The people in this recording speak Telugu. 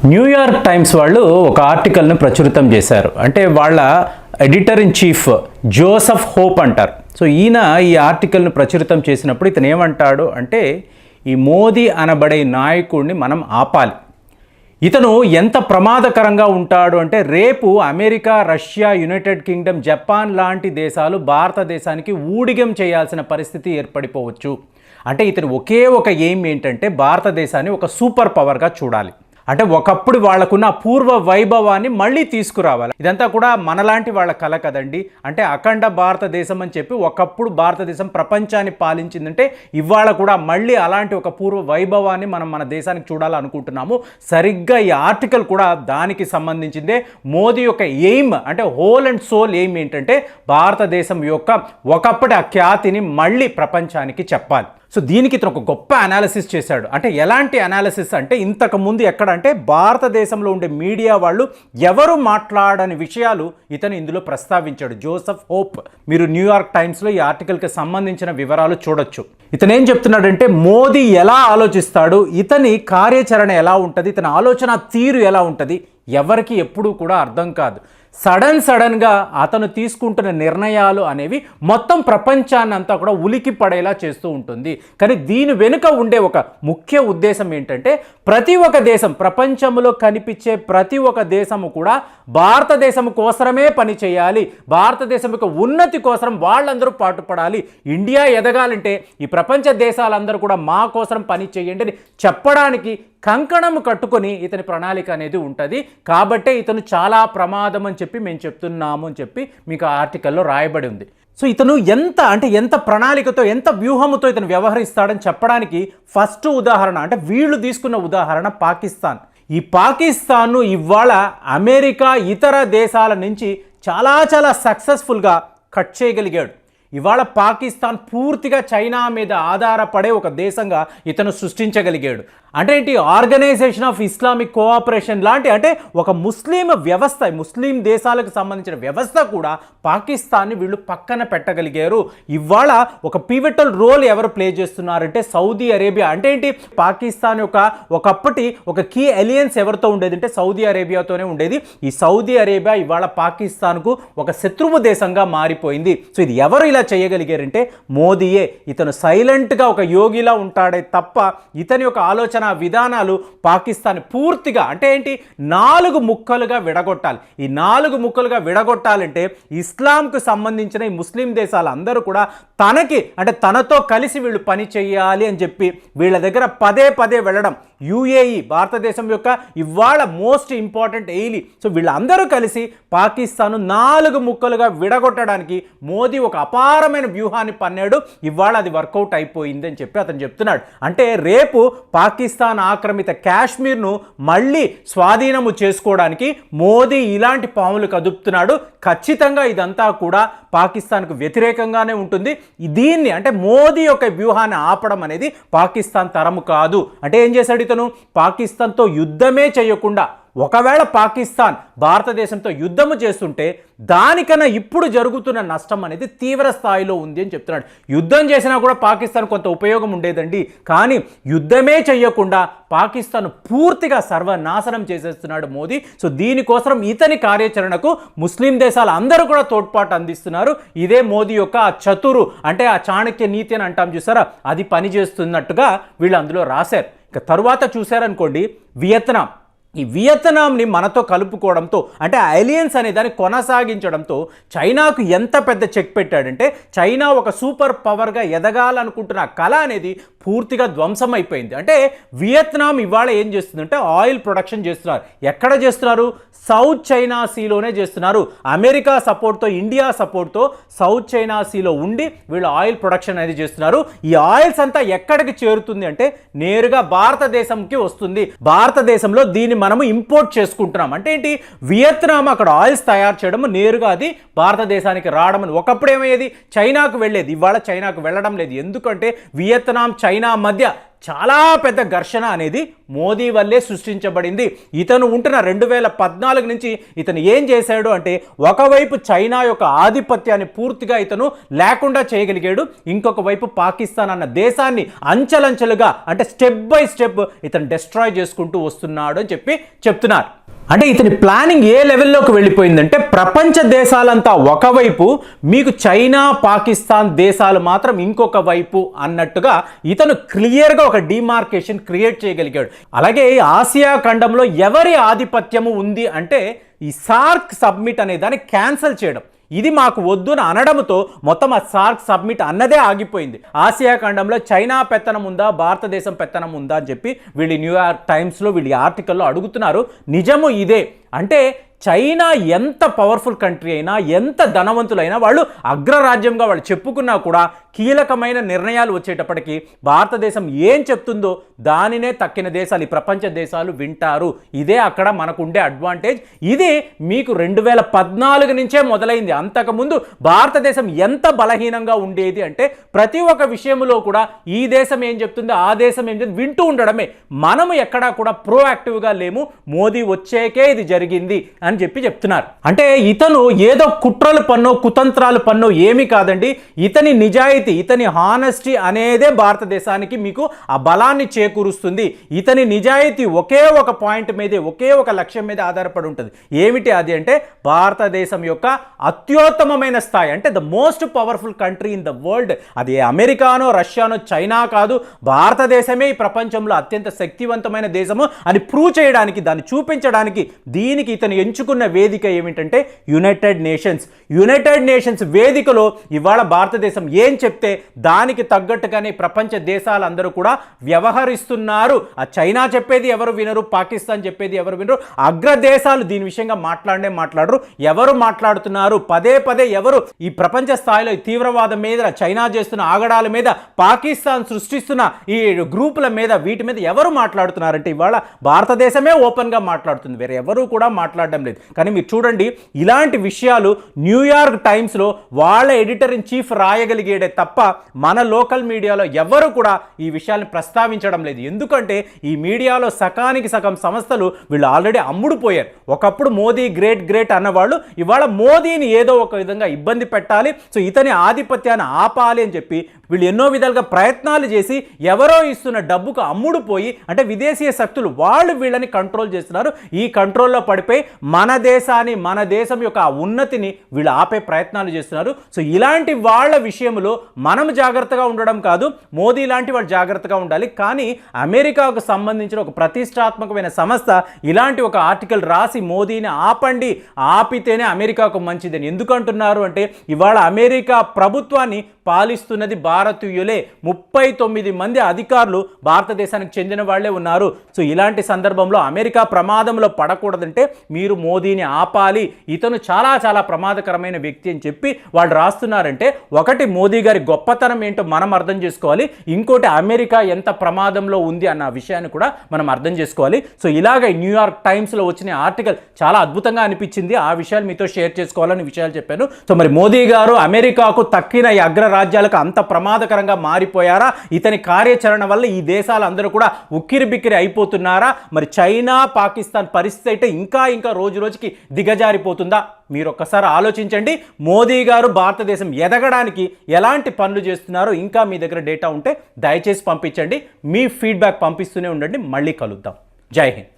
న్యూయార్క్ టైమ్స్ వాళ్ళు ఒక ఆర్టికల్ను ప్రచురితం చేశారు. అంటే వాళ్ళ editor in chief Joseph hope అంటారు. సో ఈయన ఈ ఆర్టికల్ను ప్రచురితం చేసినప్పుడు ఇతను ఏమంటాడు అంటే, ఈ మోదీ అనబడే నాయకుడిని మనం ఆపాలి. ఇతను ఎంత ప్రమాదకరంగా ఉంటాడు అంటే, రేపు America, Russia, United Kingdom, Japan లాంటి దేశాలు భారతదేశానికి ఊడిగం చేయాల్సిన పరిస్థితి ఏర్పడిపోవచ్చు. అంటే ఇతను ఒకే ఒక ఎయిమ్ ఏంటంటే, భారతదేశాన్ని ఒక సూపర్ పవర్గా చూడాలి. అంటే ఒకప్పుడు వాళ్ళకున్న పూర్వ వైభవాన్ని మళ్ళీ తీసుకురావాలి. ఇదంతా కూడా మనలాంటి వాళ్ళ కల కదండి. అంటే అఖండ భారతదేశం అని చెప్పి ఒకప్పుడు భారతదేశం ప్రపంచాన్ని పాలించిందంటే, ఇవాళ కూడా మళ్ళీ అలాంటి ఒక పూర్వ వైభవాన్ని మనం మన దేశానికి చూడాలనుకుంటున్నాము. సరిగ్గా ఈ ఆర్టికల్ కూడా దానికి సంబంధించిందే. మోదీ యొక్క ఎయిమ్ అంటే హోల్ అండ్ సోల్ ఎయిమ్ ఏంటంటే, భారతదేశం యొక్క ఒకప్పటి ఆ ఖ్యాతిని మళ్ళీ ప్రపంచానికి చెప్పాలి. సో దీనికి ఇతను ఒక గొప్ప అనాలిసిస్ చేశాడు. అంటే ఎలాంటి అనాలిసిస్ అంటే, ఇంతకుముందు ఎక్కడంటే భారతదేశంలో ఉండే మీడియా వాళ్ళు ఎవరు మాట్లాడని విషయాలు ఇతను ఇందులో ప్రస్తావించాడు. Joseph Hope. మీరు న్యూయార్క్ టైమ్స్లో ఈ ఆర్టికల్కి సంబంధించిన వివరాలు చూడొచ్చు. ఇతను ఏం చెప్తున్నాడంటే, మోదీ ఎలా ఆలోచిస్తాడు, ఇతని కార్యాచరణ ఎలా ఉంటుంది, ఇతని ఆలోచన తీరు ఎలా ఉంటుంది, ఎవరికి ఎప్పుడూ కూడా అర్థం కాదు. సడన్గా అతను తీసుకుంటున్న నిర్ణయాలు అనేవి మొత్తం ప్రపంచాన్ని అంతా కూడా ఉలికి పడేలా చేస్తూ ఉంటుంది. కానీ దీని వెనుక ఉండే ఒక ముఖ్య ఉద్దేశం ఏంటంటే, ప్రతి ఒక్క దేశం, ప్రపంచంలో కనిపించే ప్రతి ఒక్క దేశము కూడా భారతదేశం కోసమే పని చేయాలి, భారతదేశం యొక్క ఉన్నతి కోసం వాళ్ళందరూ పాటుపడాలి. ఇండియా ఎదగాలంటే ఈ ప్రపంచ దేశాలందరూ కూడా మా కోసం పని చేయండి అని చెప్పడానికి కంకణం కట్టుకొని ఇతని ప్రణాళిక అనేది ఉంటుంది. కాబట్టే ఇతను చాలా ప్రమాదం అని చెప్పి మేము చెప్తున్నాము అని చెప్పి మీకు ఆ ఆర్టికల్లో రాయబడి ఉంది. సో ఇతను ఎంత ప్రణాళికతో, ఎంత వ్యూహంతో ఇతను వ్యవహరిస్తాడని చెప్పడానికి ఫస్ట్ ఉదాహరణ అంటే వీళ్ళు తీసుకున్న ఉదాహరణ పాకిస్తాన్. ఈ పాకిస్తాన్ను ఇవాళ అమెరికా, ఇతర దేశాల నుంచి చాలా సక్సెస్ఫుల్గా కట్ చేయగలిగాడు. ఇవాళ పాకిస్తాన్ పూర్తిగా చైనా మీద ఆధారపడే ఒక దేశంగా ఇతను సృష్టించగలిగాడు. అంటే ఏంటి, ఆర్గనైజేషన్ ఆఫ్ ఇస్లామిక్ కోఆపరేషన్ లాంటి, అంటే ఒక ముస్లిం వ్యవస్థ, ముస్లిం దేశాలకు సంబంధించిన వ్యవస్థ కూడా పాకిస్తాన్ని వీళ్ళు పక్కన పెట్టగలిగారు. ఇవాళ ఒక పివటల్ రోల్ ఎవరు ప్లే చేస్తున్నారంటే సౌదీ అరేబియా. అంటే ఏంటి, పాకిస్తాన్ యొక్క ఒకప్పటి ఒక కీ అలియన్స్ ఎవరితో ఉండేది అంటే సౌదీ అరేబియాతోనే ఉండేది. ఈ సౌదీ అరేబియా ఇవాళ పాకిస్తాన్కు ఒక శత్రువు దేశంగా మారిపోయింది. సో ఇది ఎవరు ఇలా చేయగలిగారంటే మోదీయే. ఇతను సైలెంట్గా ఒక యోగిలా ఉంటాడే తప్ప ఇతని యొక్క ఆలోచన విధానాలు పాకిస్తాన్ పూర్తిగా అంటే ఏంటి, 4 ముక్కలుగా విడగొట్టాలి. ఈ 4 ముక్కలుగా విడగొట్టాలంటే ఇస్లాంకు సంబంధించిన ఈ ముస్లిం దేశాలందరూ కూడా తనతో కలిసి వీళ్ళు పని చేయాలి అని చెప్పి వీళ్ళ దగ్గర పదే వెళ్ళడం. యుఏఈ భారతదేశం యొక్క ఇవాళ మోస్ట్ ఇంపార్టెంట్ ఎయిలీ. సో వీళ్ళందరూ కలిసి పాకిస్తాన్ 4 ముక్కలుగా విడగొట్టడానికి మోదీ ఒక అపారమైన వ్యూహాన్ని పన్నాడు. ఇవాళ అది వర్కౌట్ అయిపోయింది అని చెప్పి అతను చెప్తున్నాడు. అంటే రేపు పాకిస్తాన్ ఆక్రమిత కాశ్మీర్ను మళ్ళీ స్వాధీనము చేసుకోవడానికి మోదీ ఇలాంటి పాములు కదుపుతున్నాడు. ఖచ్చితంగా ఇదంతా కూడా పాకిస్తాన్కు వ్యతిరేకంగానే ఉంటుంది. దీన్ని అంటే మోదీ యొక్క వ్యూహాన్ని ఆపడం అనేది పాకిస్తాన్ తరము కాదు. అంటే ఏం చేశాడు ఇతను, పాకిస్తాన్తో యుద్ధమే చేయకుండా, ఒకవేళ పాకిస్తాన్ భారతదేశంతో యుద్ధము చేస్తుంటే దానికన్నా ఇప్పుడు జరుగుతున్న నష్టం అనేది తీవ్ర స్థాయిలో ఉంది అని చెప్తున్నాడు. యుద్ధం చేసినా కూడా పాకిస్తాన్ కొంత ఉపయోగం ఉండేదండి, కానీ యుద్ధమే చేయకుండా పాకిస్తాన్ పూర్తిగా సర్వనాశనం చేసేస్తున్నాడు మోదీ. సో దీనికోసం ఇతని కార్యాచరణకు ముస్లిం దేశాలు అందరూ కూడా తోడ్పాటు అందిస్తున్నారు. ఇదే మోదీ యొక్క ఆ చతురు అంటే ఆ చాణక్య నీతి అని అంటాం చూసారా, అది పనిచేస్తున్నట్టుగా వీళ్ళు అందులో రాశారు. ఇక తరువాత చూశారనుకోండి వియత్నాం. ఈ వియత్నాంని మనతో కలుపుకోవడంతో అంటే అలియన్స్ అనే దాన్ని కొనసాగించడంతో చైనాకు ఎంత పెద్ద చెక్ పెట్టాడంటే, చైనా ఒక సూపర్ పవర్గా ఎదగాలనుకుంటున్న కళ అనేది పూర్తిగా ధ్వంసం అయిపోయింది. అంటే వియత్నాం ఇవాళ ఏం చేస్తుందంటే ఆయిల్ ప్రొడక్షన్ చేస్తున్నారు. ఎక్కడ చేస్తున్నారు, సౌత్ చైనా సీలోనే చేస్తున్నారు. అమెరికా సపోర్ట్తో, ఇండియా సపోర్ట్తో సౌత్ చైనా సీలో ఉండి వీళ్ళు ఆయిల్ ప్రొడక్షన్ అనేది చేస్తున్నారు. ఈ ఆయిల్స్ అంతా ఎక్కడికి చేరుతుంది అంటే నేరుగా భారతదేశంకి వస్తుంది. భారతదేశంలో దీన్ని మనము ఇంపోర్ట్ చేసుకుంటున్నాం. అంటే ఏంటి, వియత్నాం అక్కడ ఆయిల్స్ తయారు చేయడం, నేరుగా అది భారతదేశానికి రావడం. ఒకప్పుడు ఏమయ్యేది, చైనాకు వెళ్ళేది, ఇవాళ చైనాకు వెళ్ళడం లేదు. ఎందుకంటే వియత్నాం, చైనా మధ్య చాలా పెద్ద ఘర్షణ అనేది మోదీ వల్లే సృష్టించబడింది. ఇతను ఉంటున్న 2014 నుంచి ఇతను ఏం చేశాడు అంటే ఒకవైపు చైనా యొక్క ఆధిపత్యాన్ని పూర్తిగా ఇతను లేకుండా చేయగలిగాడు, ఇంకొక వైపు పాకిస్తాన్ అన్న దేశాన్ని అంచెలంచెలుగా అంటే స్టెప్ బై స్టెప్ ఇతను డిస్ట్రాయ్ చేసుకుంటూ వస్తున్నాడు అని చెప్తున్నారు. అంటే ఇతని ప్లానింగ్ ఏ లెవెల్లోకి వెళ్ళిపోయిందంటే ప్రపంచ దేశాలంతా ఒకవైపు, మీకు చైనా పాకిస్తాన్ దేశాలు మాత్రం ఇంకొక వైపు అన్నట్టుగా ఇతను క్లియర్గా ఒక డిమార్కేషన్ క్రియేట్ చేయగలిగాడు. అలాగే ఆసియా ఖండంలో ఎవరి ఆధిపత్యము ఉంది అంటే ఈ సార్క్ సబ్మిట్ అనే దాన్ని క్యాన్సిల్ చేయడం, ఇది మాకు వద్దున అనడంతో మొత్తం ఆ సార్క్ సబ్మిట్ అన్నదే ఆగిపోయింది. ఆసియా ఖండంలో చైనా పెత్తనం ఉందా, భారతదేశం పెత్తనం ఉందా అని చెప్పి వీళ్ళు న్యూయార్క్ టైమ్స్లో వీళ్ళు ఆర్టికల్లో అడుగుతున్నారు. నిజము ఇదే. అంటే చైనా ఎంత పవర్ఫుల్ కంట్రీ అయినా, ఎంత ధనవంతులైనా, వాళ్ళు అగ్రరాజ్యంగా వాళ్ళు చెప్పుకున్నా కూడా కీలకమైన నిర్ణయాలు వచ్చేటప్పటికి భారతదేశం ఏం చెప్తుందో దానినే తక్కిన దేశాలు, ఈ ప్రపంచ దేశాలు వింటారు. ఇదే అక్కడ మనకుండే అడ్వాంటేజ్. ఇది మీకు 2014 నుంచే మొదలైంది. అంతకుముందు భారతదేశం ఎంత బలహీనంగా ఉండేది అంటే ప్రతి ఒక్క విషయంలో కూడా ఈ దేశం ఏం చెప్తుందో ఆ దేశం ఏం చెప్తుంది వింటూ ఉండడమే. మనము ఎక్కడా కూడా ప్రోయాక్టివ్గా లేము. మోదీ వచ్చేకే ఇది జరిగింది అని చెప్తున్నారు. అంటే ఇతను ఏదో కుట్రలు పన్నో కుతంత్రాలు పన్నో ఏమీ కాదండి. ఇతని నిజాయితీ, ఇతని హానెస్టీ అనేదే భారతదేశానికి మీకు ఆ బలాన్ని చేకూరుస్తుంది. ఇతని నిజాయితీ ఒకే ఒక పాయింట్ మీదే, ఒకే ఒక లక్ష్యం మీద ఆధారపడి ఉంటుంది. ఏమిటి అది అంటే భారతదేశం యొక్క అత్యుత్తమమైన స్థాయి, అంటే the most powerful country in the world. అది అమెరికానో రష్యానో చైనా కాదు, భారతదేశమే ఈ ప్రపంచంలో అత్యంత శక్తివంతమైన దేశము అని ప్రూవ్ చేయడానికి, దాన్ని చూపించడానికి దీనికి ఇతను ఎంచుకున్న వేదిక ఏమిటంటే యునైటెడ్ నేషన్స్ వేదికలో ఇవాళ భారతదేశం ఏం చెప్తే దానికి తగ్గట్టుగానే ప్రపంచ దేశాలందరూ కూడా వ్యవహరిస్తున్నారు. ఆ చైనా చెప్పేది ఎవరు వినరు, పాకిస్తాన్ చెప్పేది ఎవరు వినరు, అగ్రదేశాలు దీని విషయంగా మాట్లాడరు. ఎవరు మాట్లాడుతున్నారు? పదే ఎవరు ఈ ప్రపంచ స్థాయిలో తీవ్రవాదం మీద, చైనా చేస్తున్న ఆగడాల మీద, పాకిస్తాన్ సృష్టిస్తున్న ఈ గ్రూపుల మీద, వీటి మీద ఎవరు మాట్లాడుతున్నారంటే ఇవాళ భారతదేశమే ఓపెన్గా మాట్లాడుతుంది. వేరే ఎవరు కూడా మాట్లాడడం లేదు. కానీ మీరు చూడండి, ఇలాంటి విషయాలు న్యూయార్క్ టైమ్స్లో వాళ్ళ ఎడిటర్ ఇన్ చీఫ్ రాయగలిగేదే తప్ప మన లోకల్ మీడియాలో ఎవరు కూడా ఈ విషయాన్ని ప్రస్తావించడం లేదు. ఎందుకంటే ఈ మీడియాలో సకానికి సగం సంస్థలు వీళ్ళు ఆల్రెడీ అమ్ముడుపోయారు. ఒకప్పుడు మోదీ గ్రేట్ అన్నవాళ్ళు ఇవాళ మోదీని ఏదో ఒక విధంగా ఇబ్బంది పెట్టాలి, సో ఇతని ఆధిపత్యాన్ని ఆపాలి అని చెప్పి వీళ్ళు ఎన్నో విధాలుగా ప్రయత్నాలు చేసి ఎవరో ఇస్తున్న డబ్బుకు అమ్ముడుపోయి, అంటే విదేశీయ శక్తులు వాళ్ళు వీళ్ళని కంట్రోల్ చేస్తున్నారు. ఈ కంట్రోల్లో పడిపోయి మన దేశాన్ని, మన దేశం యొక్క ఉన్నతిని వీళ్ళు ఆపే ప్రయత్నాలు చేస్తున్నారు. సో ఇలాంటి వాళ్ళ విషయంలో మనం జాగ్రత్తగా ఉండడం కాదు, మోదీ లాంటి వాళ్ళు జాగ్రత్తగా ఉండాలి. కానీ అమెరికాకు సంబంధించిన ఒక ప్రతిష్టాత్మకమైన సంస్థ ఇలాంటి ఒక ఆర్టికల్ రాసి మోదీని ఆపండి, ఆపితేనే అమెరికాకు మంచిదని ఎందుకంటున్నారు అంటే ఇవాళ అమెరికా ప్రభుత్వాన్ని పాలిస్తున్నది భారతీయులే. 39 మంది అధికారులు భారతదేశానికి చెందిన వాళ్లే ఉన్నారు. సో ఇలాంటి సందర్భంలో అమెరికా ప్రమాదంలో పడకూడదంటే మీరు మోదీని ఆపాలి, ఇతను చాలా ప్రమాదకరమైన వ్యక్తి అని చెప్పి వాళ్ళు రాస్తున్నారంటే ఒకటి మోదీ గారి గొప్పతనం ఏంటో మనం అర్థం చేసుకోవాలి, ఇంకోటి అమెరికా ఎంత ప్రమాదంలో ఉంది అన్న విషయాన్ని కూడా మనం అర్థం చేసుకోవాలి. సో ఇలాగ న్యూయార్క్ టైమ్స్లో వచ్చిన ఆర్టికల్ చాలా అద్భుతంగా అనిపించింది. ఆ విషయాలు మీతో షేర్ చేసుకోవాలని విషయాలు చెప్పాను. సో మరి మోదీ గారు అమెరికాకు తక్కిన ఈ అగ్రరాజ్యాలకు అంత ప్రమాదకరంగా మారిపోయారా? ఇతని కార్యాచరణ వల్ల ఈ దేశాలందరూ కూడా ఉక్కిరిబిక్కిరి అయిపోతున్నారా? మరి చైనా పాకిస్తాన్ పరిస్థితి అయితే ఇంకా రోజుకి దిగజారిపోతుందా? మీరు ఒక్కసారి ఆలోచించండి. మోదీ గారు భారతదేశం ఎదగడానికి ఎలాంటి పనులు చేస్తున్నారో ఇంకా మీ దగ్గర డేటా ఉంటే దయచేసి పంపించండి. మీ ఫీడ్బ్యాక్ పంపిస్తూనే ఉండండి. మళ్ళీ కలుద్దాం. జై హింద్.